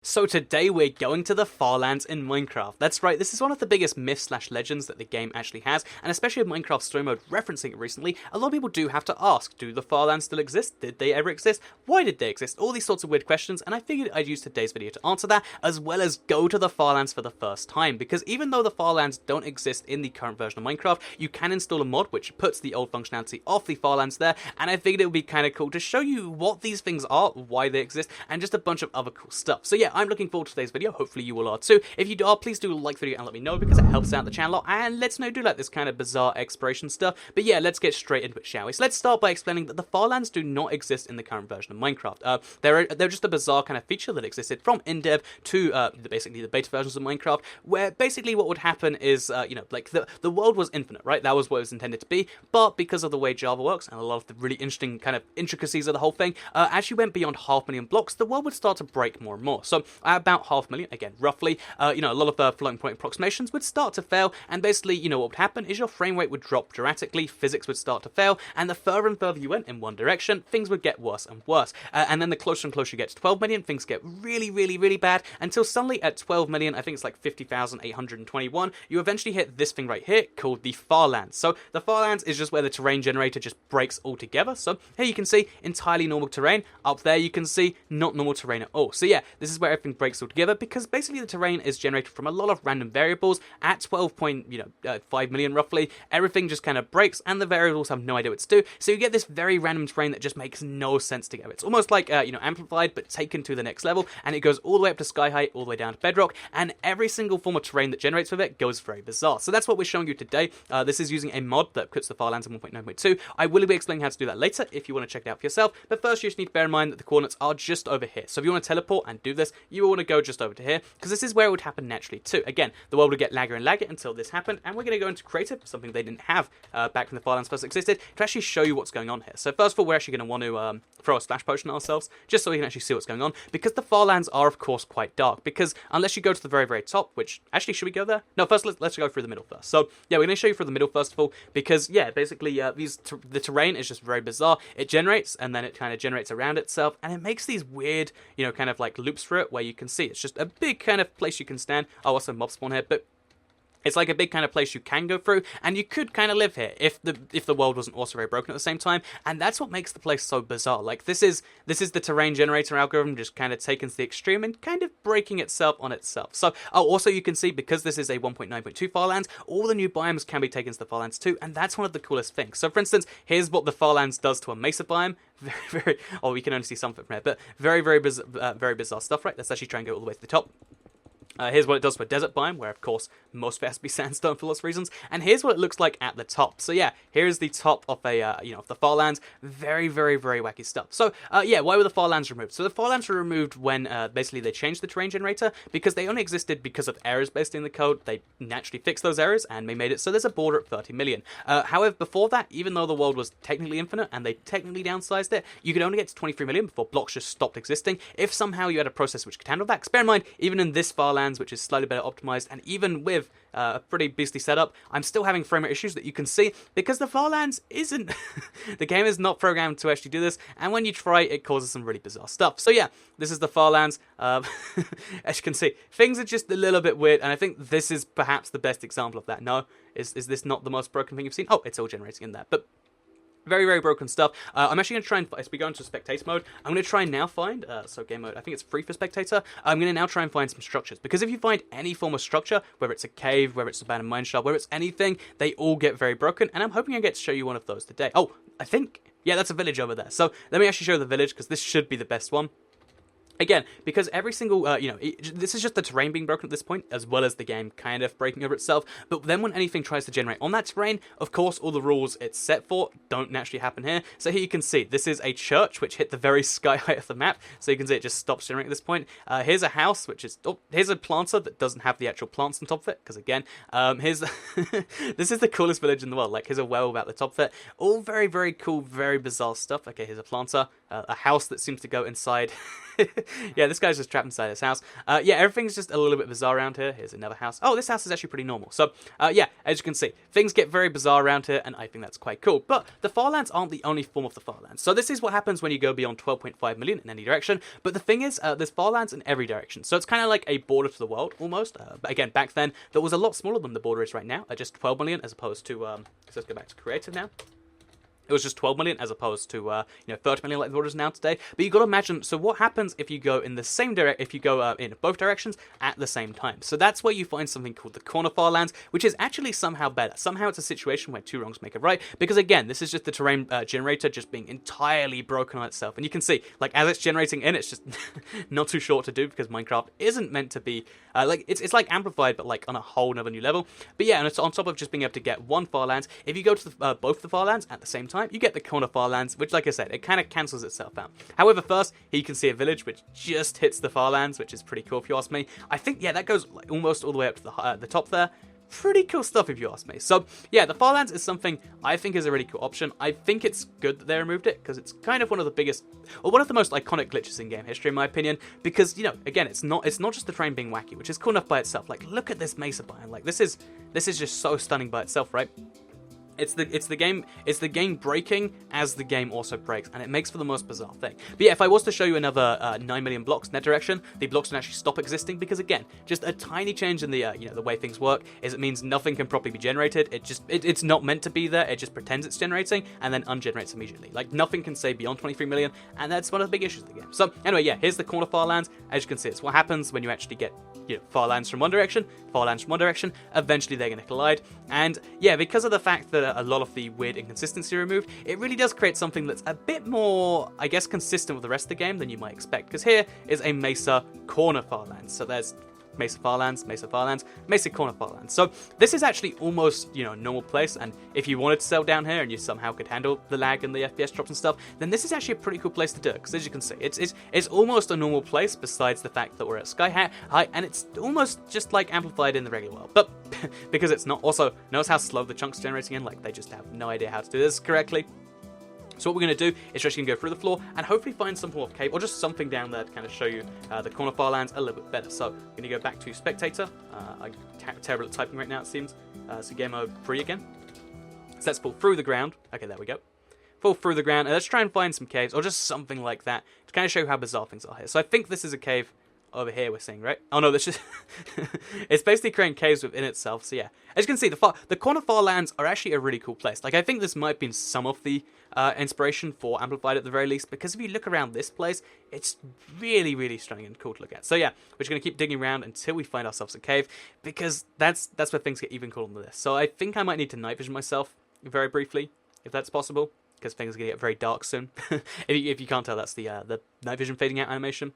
So today we're going to the Farlands in Minecraft. That's right, this is one of the biggest myths/legends that the game actually has, and especially with Minecraft Story Mode referencing it recently, a lot of people do have to ask, do the Farlands still exist? Did they ever exist? Why did they exist? All these sorts of weird questions, and I figured I'd use today's video to answer that, as well as go to the Farlands for the first time, because even though the Farlands don't exist in the current version of Minecraft, you can install a mod which puts the old functionality of the Farlands there, and I figured it would be kind of cool to show you what these things are, why they exist, and just a bunch of other cool stuff. So yeah, I'm looking forward to today's video. Hopefully you all are too. If you are, please do like the video and let me know, because it helps out the channel a lot and lets me know do like this kind of bizarre exploration stuff. But yeah, let's get straight into it, shall we? So let's start by explaining that the Farlands do not exist in the current version of Minecraft. They're just a bizarre kind of feature that existed from in-dev to basically the beta versions of Minecraft, where basically what would happen is, like the world was infinite, right? That was what it was intended to be, but because of the way Java works and a lot of the really interesting kind of intricacies of the whole thing, as you went beyond 500,000 blocks, the world would start to break more and more. So at about 500,000, again, roughly, a lot of the floating point approximations would start to fail, and basically, what would happen is your frame rate would drop dramatically, physics would start to fail, and the further and further you went in one direction, things would get worse and worse. And then the closer and closer you get to 12 million, things get really, really, really bad, until suddenly at 12 million, I think it's like 50,821, you eventually hit this thing right here, called the Farlands. So the Farlands is just where the terrain generator just breaks altogether. So here you can see entirely normal terrain, up there you can see not normal terrain at all. So yeah, this is where everything breaks altogether, because basically the terrain is generated from a lot of random variables. At 12.5 million roughly, everything just kind of breaks and the variables have no idea what to do, so you get this very random terrain that just makes no sense together. It's almost like amplified but taken to the next level, and it goes all the way up to sky height, all the way down to bedrock, and every single form of terrain that generates with it goes very bizarre. So that's what we're showing you today. This is using a mod that puts the Farlands in 1.9.2. I will be explaining how to do that later if you want to check it out for yourself, but first you just need to bear in mind that the coordinates are just over here. So if you want to teleport and do this, you will want to go just over to here, because this is where it would happen naturally too. Again, the world would get lagger and lagger until this happened, and we're going to go into creative, something they didn't have back when the Farlands first existed, to actually show you what's going on here. So first of all, we're actually going to want to throw a splash potion at ourselves, just so we can actually see what's going on, because the Farlands are of course quite dark, because unless you go to the very, very top, which actually, should we go there? No, first let's go through the middle first. So yeah, we're going to show you through the middle first of all, because yeah, basically the terrain is just very bizarre. It generates, and then it kind of generates around itself, and it makes these weird, kind of like loops through it, where you can see it's just a big kind of place you can stand. Oh, also mob spawn here, but it's like a big kind of place you can go through, and you could kind of live here if the world wasn't also very broken at the same time, and that's what makes the place so bizarre. Like, this is the terrain generator algorithm just kind of taken to the extreme and kind of breaking itself on itself. So, also you can see, because this is a 1.9.2 Farlands, all the new biomes can be taken to the Farlands too, and that's one of the coolest things. So for instance, here's what the Farlands does to a mesa biome. Very, very, oh, we can only see something from here, but very, very bizarre stuff, right? Let's actually try and go all the way to the top. Here's what it does for a desert biome, where of course most of it has to be sandstone for lots of reasons, and here's what it looks like at the top. So yeah, here's the top of a of the Farlands. Very, very, very wacky stuff. So yeah, why were the Farlands removed? So the Farlands were removed when basically they changed the terrain generator, because they only existed because of errors based in the code. They naturally fixed those errors, and they made it so there's a border at 30 million. However, before that, even though the world was technically infinite and they technically downsized it, you could only get to 23 million before blocks just stopped existing. If somehow you had a process which could handle that, 'cause bear in mind, even in this Farlands, which is slightly better optimized, and even with a pretty beastly setup, I'm still having frame rate issues that you can see, because the Farlands isn't the game is not programmed to actually do this, and when you try, it causes some really bizarre stuff. So yeah, this is the Farlands. As you can see, things are just a little bit weird, and I think this is perhaps the best example of that. No, is this not the most broken thing you've seen? Oh, it's all generating in there, but very, very broken stuff. I'm actually going to try and, as we go into spectator mode, I'm going to try and now find, so game mode, I think it's free for spectator, I'm going to now try and find some structures, because if you find any form of structure, whether it's a cave, whether it's a abandoned mine shaft, whether it's anything, they all get very broken, and I'm hoping I get to show you one of those today. Oh, I think, yeah, that's a village over there. So let me actually show the village, because this should be the best one. Again, because every single, this is just the terrain being broken at this point, as well as the game kind of breaking over itself. But then when anything tries to generate on that terrain, of course, all the rules it's set for don't naturally happen here. So here you can see, this is a church, which hit the very sky height of the map. So you can see it just stops generating at this point. Here's a house, which is, oh, here's a planter that doesn't have the actual plants on top of it. Because again, here's, this is the coolest village in the world. Like, here's a well at the top of it. All very, very cool, very bizarre stuff. Okay, here's a planter. a house that seems to go inside. Yeah, this guy's just trapped inside his house. Yeah, everything's just a little bit bizarre around here. Here's another house. Oh, this house is actually pretty normal. So, yeah, as you can see, things get very bizarre around here, and I think that's quite cool. But the farlands aren't the only form of the farlands. So this is what happens when you go beyond 12.5 million in any direction. But the thing is, there's farlands in every direction. So it's kind of like a border to the world, almost. But again, back then, that was a lot smaller than the border is right now, at just 12 million, as opposed to, so let's go back to creative now. It was just 12 million as opposed to 30 million like the orders now today. But you got to imagine, so what happens if you go in the same if you go in both directions at the same time? So that's where you find something called the corner farlands, which is actually somehow better. Somehow it's a situation where two wrongs make a right, because again, this is just the terrain generator just being entirely broken on itself. And you can see, like, as it's generating in, it's just not too short to do, because Minecraft isn't meant to be like it's like amplified, but like on a whole another new level. But yeah, and it's on top of just being able to get one farlands. If you go to both the farlands at the same time, you get the corner farlands, which, like I said, it kind of cancels itself out. However, first, here you can see a village which just hits the farlands, which is pretty cool if you ask me. I think, yeah, that goes like almost all the way up to the top there. Pretty cool stuff if you ask me. So, yeah, the farlands is something I think is a really cool option. I think it's good that they removed it, because it's kind of one of the biggest, or one of the most iconic glitches in game history, in my opinion, because, you know, again, it's not just the terrain being wacky, which is cool enough by itself. Like, look at this mesa biome. Like, this is just so stunning by itself, right? It's the game breaking as the game also breaks, and it makes for the most bizarre thing. But yeah, if I was to show you another 9 million blocks in that direction, the blocks can actually stop existing, because again, just a tiny change in the the way things work is it means nothing can properly be generated. It's not meant to be there. It just pretends it's generating and then ungenerates immediately. Like, nothing can say beyond 23 million, and that's one of the big issues of the game. So anyway, yeah, here's the corner farlands. As you can see, it's what happens when you actually get farlands from one direction, farlands from one direction. Eventually, they're going to collide, and yeah, because of the fact that a lot of the weird inconsistency removed, it really does create something that's a bit more, I guess, consistent with the rest of the game than you might expect. Because here is a mesa corner farlands. So there's mesa farlands, mesa farlands, mesa corner farlands. So this is actually almost, a normal place, and if you wanted to settle down here and you somehow could handle the lag and the FPS drops and stuff, then this is actually a pretty cool place to do it, because as you can see, it's almost a normal place, besides the fact that we're at sky height, and it's almost just like amplified in the regular world. But because it's not, also notice how slow the chunks generating in, like they just have no idea how to do this correctly. So what we're going to do is just going to go through the floor and hopefully find some form of cave, or just something down there to kind of show you the corner farlands a little bit better. So I'm going to go back to spectator. I'm terrible at typing right now, it seems. So game mode 3 again. So let's pull through the ground. Okay, there we go. Fall through the ground, and let's try and find some caves, or just something like that, to kind of show you how bizarre things are here. So I think this is a cave over here we're seeing, right? Oh no, this just it's basically creating caves within itself. So yeah, as you can see, the corner farlands are actually a really cool place. Like, I think this might have been some of the inspiration for Amplified at the very least, because if you look around this place, it's really, really stunning and cool to look at. So yeah, we're just gonna keep digging around until we find ourselves a cave, because that's where things get even cooler than this. So I think I might need to night vision myself very briefly, if that's possible, because things are gonna get very dark soon. if you can't tell, that's the night vision fading out animation.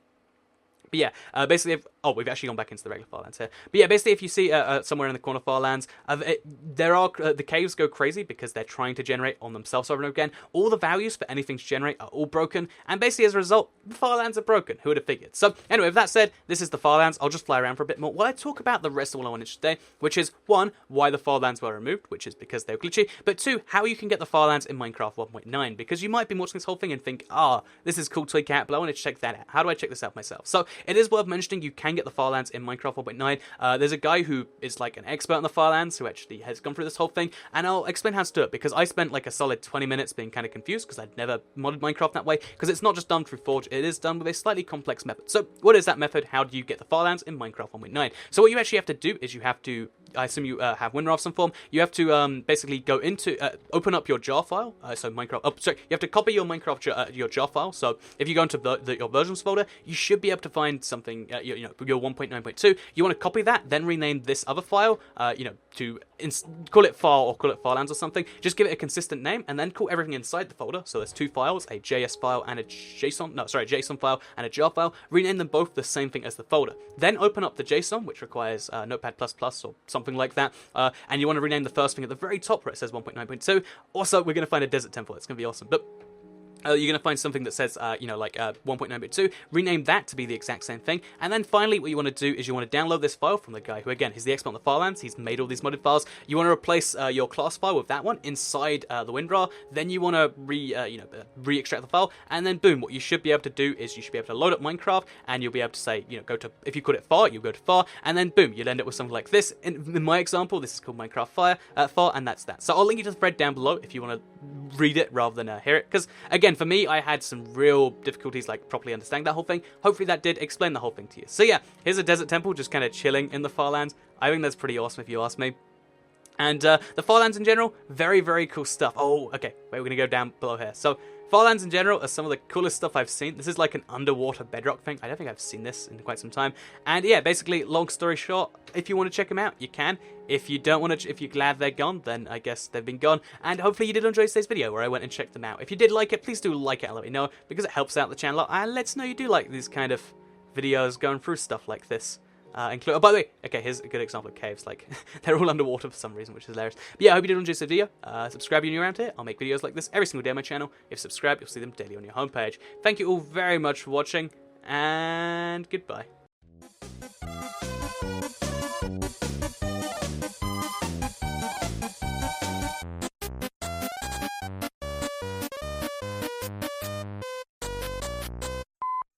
But yeah, basically, we've actually gone back into the regular farlands here. But yeah, basically, if you see somewhere in the corner farlands, the caves go crazy because they're trying to generate on themselves over and over again. All the values for anything to generate are all broken, and basically as a result, the farlands are broken. Who would have figured? So anyway, with that said, this is the farlands. I'll just fly around for a bit more while I talk about the rest of what I wanted today, which is 1, why the farlands were removed, which is because they were glitchy, but 2, how you can get the farlands in Minecraft 1.9, because you might be watching this whole thing and think, this is cool Toy Cat, but I want to check that out. How do I check this out myself? So it is worth mentioning you can get the farlands in Minecraft 1.9. There's a guy who is like an expert on the farlands who actually has gone through this whole thing, and I'll explain how to do it, because I spent like a solid 20 minutes being kind of confused because I'd never modded Minecraft that way, because it's not just done through Forge, it is done with a slightly complex method. So what is that method? How do you get the farlands in Minecraft 1.9? So what you actually have to do is you have to, I assume you have WinRAR of some form, you have to basically go into, open up your jar file, so Minecraft, you have to copy your Minecraft your jar file. So if you go into your versions folder, you should be able to find something, your 1.9.2, you want to copy that, then rename this other file, to call it file or call it farlands or something. Just give it a consistent name, and then call everything inside the folder. So there's 2 files, a JS file and a JSON file and a jar file. Rename them both the same thing as the folder. Then open up the JSON, which requires Notepad++ or something like that, and you want to rename the first thing at the very top where it says 1.9.2. Also, we're going to find a desert temple. It's going to be awesome. But you're going to find something that says, like 1.9.2, rename that to be the exact same thing, and then finally what you want to do is you want to download this file from the guy who, again, is the expert on the Firelands. He's made all these modded files. You want to replace your class file with that one inside the WinRAR, then you want to re-extract the file, and then boom, what you should be able to do is you should be able to load up Minecraft, and you'll be able to say, go to, if you call it far, you'll go to far, and then boom, you'll end up with something like this. In my example, this is called Minecraft far, and that's that. So I'll link you to the thread down below if you want to read it rather than hear it, because again, for me, I had some real difficulties like properly understanding that whole thing. Hopefully that did explain the whole thing to you. So yeah, here's a desert temple just kind of chilling in the Farlands. I think that's pretty awesome if you ask me. And the Farlands in general, very, very cool stuff. Oh, okay, wait, we're going to go down below here. So Farlands in general are some of the coolest stuff I've seen. This is like an underwater bedrock thing. I don't think I've seen this in quite some time. And yeah, basically, long story short, if you want to check them out, you can. If you don't want to, if you're glad they're gone, then I guess they've been gone. And hopefully you did enjoy today's video where I went and checked them out. If you did like it, please do like it and let me know, because it helps out the channel a lot. And lets know you do like these kind of videos going through stuff like this. Oh, by the way, okay, here's a good example of caves. Like, they're all underwater for some reason, which is hilarious. But yeah, I hope you did enjoy this video. Subscribe if you're new around here. I'll make videos like this every single day on my channel. If you subscribe, you'll see them daily on your homepage. Thank you all very much for watching, and goodbye.